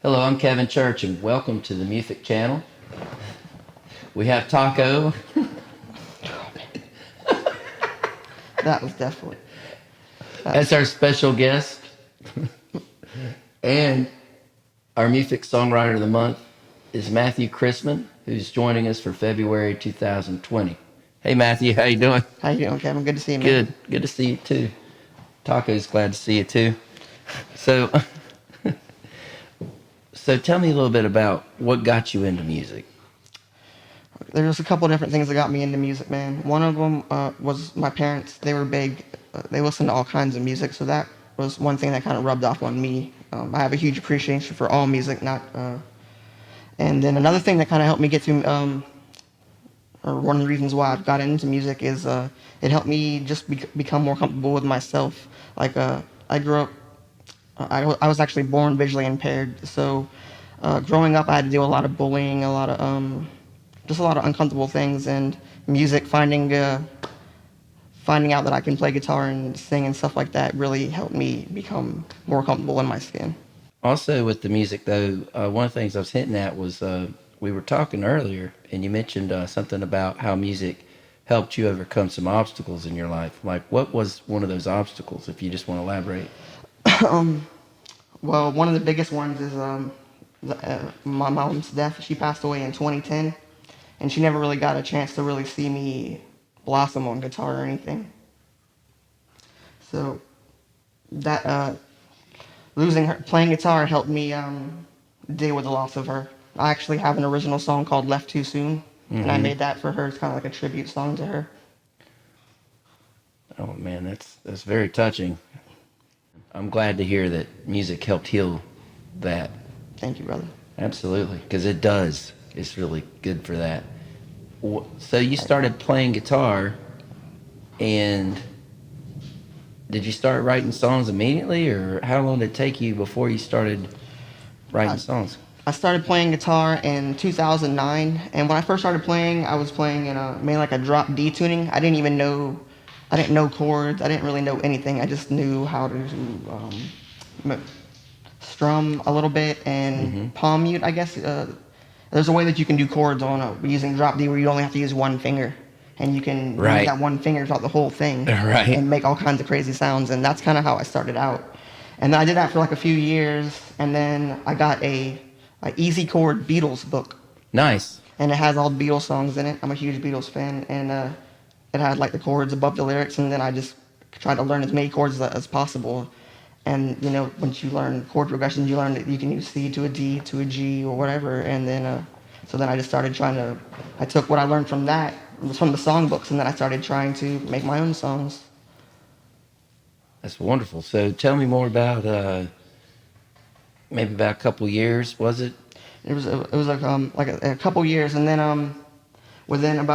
Hello, I'm Kevin Church, and welcome to the MUFIC channel. We have Taco. That was definitely. That's our special guest. And our MUFIC Songwriter of the Month is Mathhew Crissman, who's joining us for February 2020. Hey, Mathhew, how you doing? How you doing, Kevin? Good to see you, man. Good. Good to see you, too. Taco's glad to see you, too. So, so tell me a little bit about what got you into music. There's a couple different things that got me into music, man. One of them was my parents. They were big. They listened to all kinds of music, so that was one thing that kind of rubbed off on me. I have a huge appreciation for all music, not. And then another thing that kind of helped me get through, or one of the reasons why I've gotten into music is it helped me just become more comfortable with myself. Like I grew up. I was actually born visually impaired, so growing up I had to do a lot of bullying, just a lot of uncomfortable things, and music, finding out that I can play guitar and sing and stuff like that really helped me become more comfortable in my skin. Also, with the music, though, one of the things I was hinting at was we were talking earlier, and you mentioned something about how music helped you overcome some obstacles in your life. Like, what was one of those obstacles, if you just want to elaborate? Well, one of the biggest ones is my mom's death. She passed away in 2010, and she never really got a chance to really see me blossom on guitar or anything. So that losing her playing guitar helped me deal with the loss of her. I actually have an original song called "Left Too Soon," and I made that for her. It's kind of like a tribute song to her. Oh man, that's very touching. I'm glad to hear that music helped heal that. Thank you, brother. Absolutely, because it does. It's really good for that. So you started playing guitar, and did you start writing songs immediately, or how long did it take you before you started writing songs? I started playing guitar in 2009, and when I first started playing, I was playing in mainly like a drop D tuning. I didn't know chords. I didn't really know anything. I just knew how to strum a little bit and palm mute, I guess. There's a way that you can do chords on using drop D where you only have to use one finger, and you can use that one finger throughout the whole thing and make all kinds of crazy sounds. And that's kind of how I started out. And then I did that for like a few years, and then I got a easy chord Beatles book. Nice. And it has all the Beatles songs in it. I'm a huge Beatles fan, and it had like the chords above the lyrics, and then I just tried to learn as many chords as possible. And once you learn chord progressions, you learn that you can use C to a D to a G or whatever. And then so then I just started I took what I learned from that, from the songbooks, and then I started trying to make my own songs. That's wonderful. So tell me more about maybe about a couple years, was it? It was like a couple years, and then within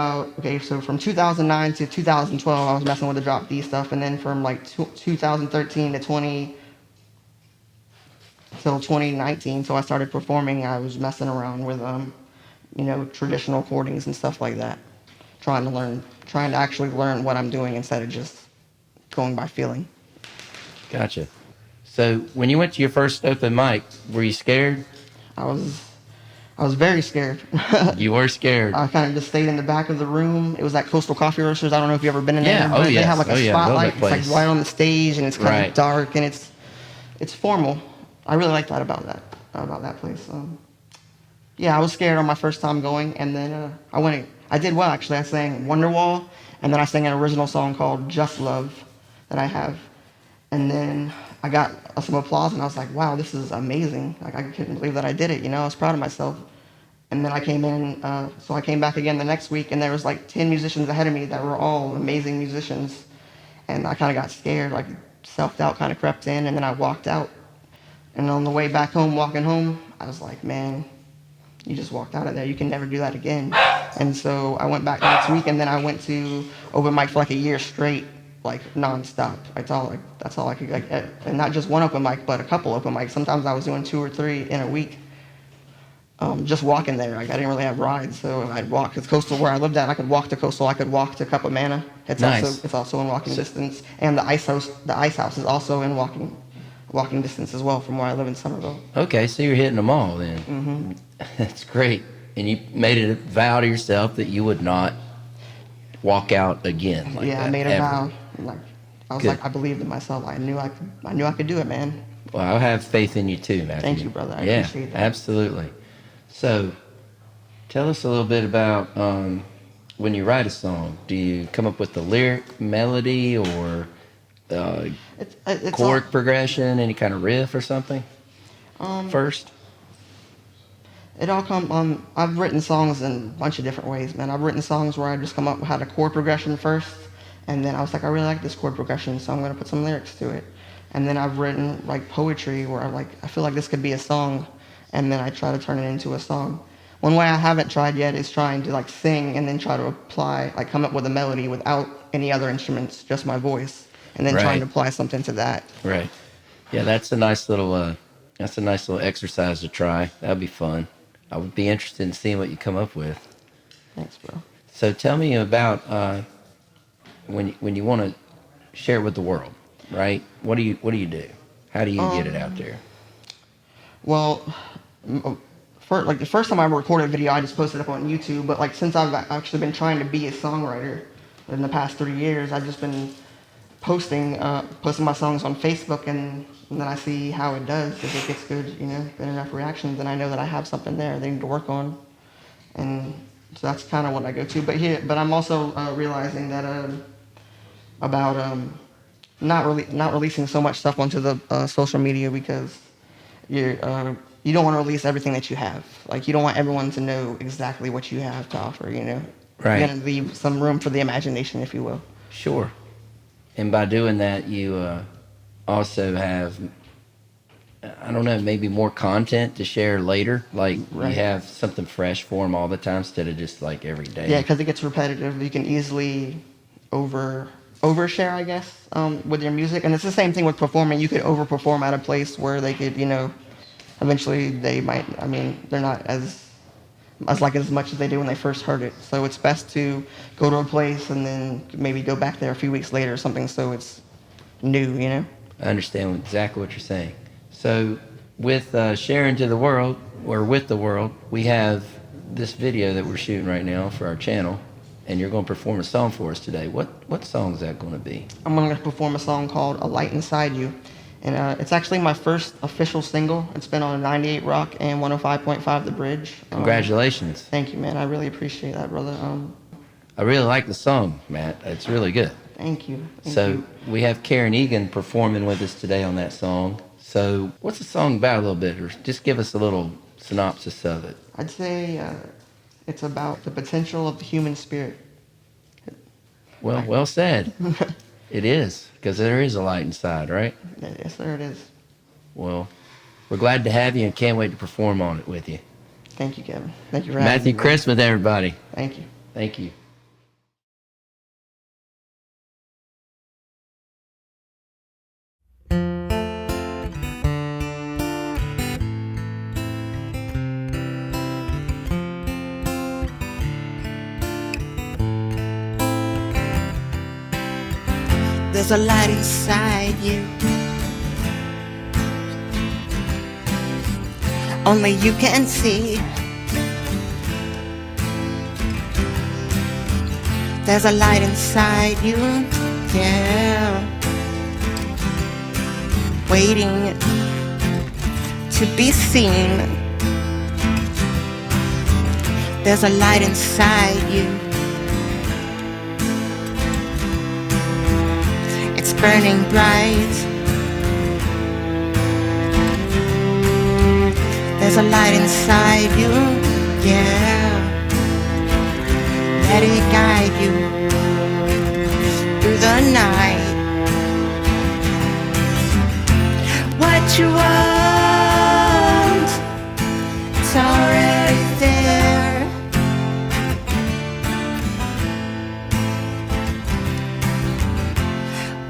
so from 2009 to 2012, I was messing with the drop D stuff, and then from like 2013 to 2019, so I started performing. I was messing around with traditional chordings and stuff like that, trying to actually learn what I'm doing instead of just going by feeling. Gotcha. So when you went to your first open mic, were you scared? I was very scared. You were scared. I kind of just stayed in the back of the room. It was at Coastal Coffee Roasters. I don't know if you've ever been in there. Yeah. They have like a spotlight. It's like right on the stage, and it's kind of dark, and it's formal. I really like that about that place. Yeah, I was scared on my first time going, and then I did well, actually. I sang Wonderwall, and then I sang an original song called Just Love that I have. And then I got some applause, and I was like, wow, this is amazing. Like, I couldn't believe that I did it, I was proud of myself. And then I came back again the next week, and there was like 10 musicians ahead of me that were all amazing musicians. And I kind of got scared, like self-doubt kind of crept in, and then I walked out. And on the way back home, walking home, I was like, man, you just walked out of there. You can never do that again. And so I went back the next week, and then I went to open mic for like a year straight, like nonstop. That's all I could like, and not just one open mic, but a couple open mics. Sometimes I was doing 2 or 3 in a week. Just walking there. Like, I didn't really have rides, so I'd walk. Because Coastal, where I lived at, I could walk to Coastal. I could walk to Cup of Mana. It's nice. also in walking distance. And the Ice House is also in walking walking distance as well from where I live in Somerville. Okay, so you're hitting them all then. That's great. And you made it a vow to yourself that you would not walk out again like Yeah, that, I made a ever. vow. Like, I was Good. like, I believed in myself. I knew I could do it, man. Well, I have faith in you too, Mathhew. Thank you, brother. I Yeah, appreciate that. absolutely. So, tell us a little bit about when you write a song. Do you come up with the lyric, melody, or It's chord progression, any kind of riff or something first? It all come. I've written songs in a bunch of different ways, man. I've written songs where I just come up with had a chord progression first, and then I was like, I really like this chord progression, so I'm gonna put some lyrics to it. And then I've written like poetry where I feel like this could be a song, and then I try to turn it into a song. One way I haven't tried yet is trying to like sing and then try to apply, like come up with a melody without any other instruments, just my voice, and then trying to apply something to that. Right. Yeah, that's a nice little exercise to try. That'd be fun. I would be interested in seeing what you come up with. Thanks, bro. So tell me about when you want to share it with the world, right? What do you do? How do you get it out there? Well, the first time I recorded a video, I just posted it up on YouTube. But like since I've actually been trying to be a songwriter in the past 3 years, I've just been posting my songs on Facebook, and then I see how it does. If it gets good, good enough reactions, then I know that I have something there they need to work on, and so that's kind of what I go to. But I'm also realizing that about not releasing so much stuff onto the social media, because you don't want to release everything that you have. Like you don't want everyone to know exactly what you have to offer. Right. You're gonna leave some room for the imagination, if you will. Sure. And by doing that, you also have, I don't know, maybe more content to share later. Like Right. you have something fresh for them all the time instead of just like every day. Yeah, because it gets repetitive. You can easily overshare, I guess, with your music. And it's the same thing with performing. You could overperform at a place where they could, eventually they might. I mean, they're not as like as much as they did when they first heard it. So it's best to go to a place and then maybe go back there a few weeks later or something, so it's new. I understand exactly what you're saying. So with sharing to the world, or with the world, we have this video that we're shooting right now for our channel, and you're going to perform a song for us today. What song is that going to be? I'm going to perform a song called A Light Inside You. And it's actually my first official single. It's been on 98 Rock and 105.5 The Bridge. Congratulations. Thank you, man. I really appreciate that, brother. I really like the song, Matt. It's really good. Thank you. So you. we have Karen Egan performing with us today on that song. So what's the song about a little bit? Or just give us a little synopsis of it. I'd say it's about the potential of the human spirit. Well said. It is, because there is a light inside, right? Yes, sir, it is. Well, we're glad to have you and can't wait to perform on it with you. Thank you, Kevin. Thank you for having me. Mathhew Crissman, everybody. Thank you. Thank you. There's a light inside you. Only you can see. There's a light inside you, yeah, waiting to be seen. There's a light inside you. It's burning bright. There's a light inside you, yeah. Let it guide you through the night. What you want, it's already there.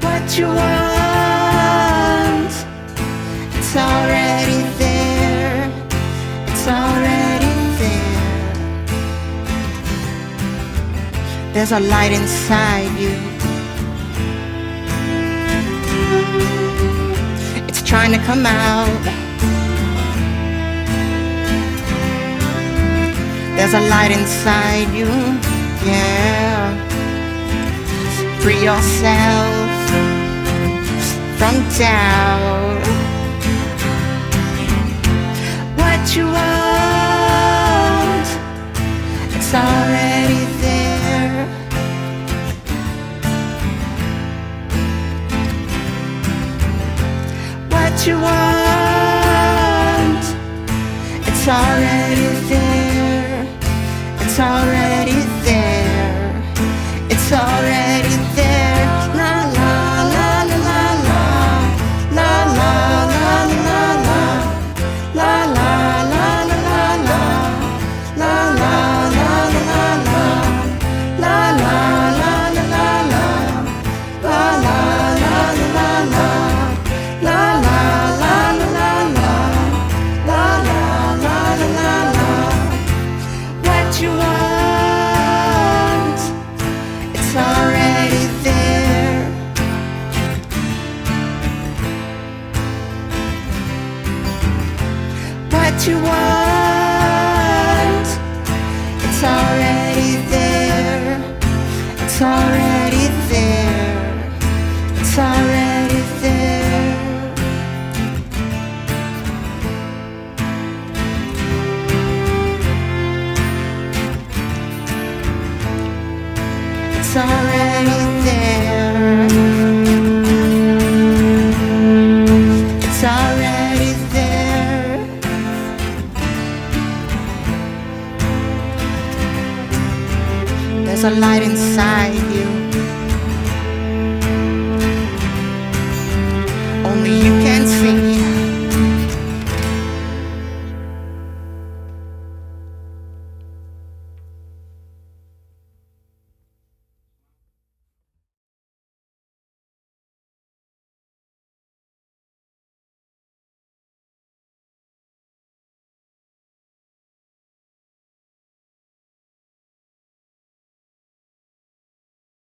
What you want, it's already there. It's already there. There's a light inside you. It's trying to come out. There's a light inside you, yeah. Free yourself from doubt. What you want, it's already there. What you want, it's already there. It's already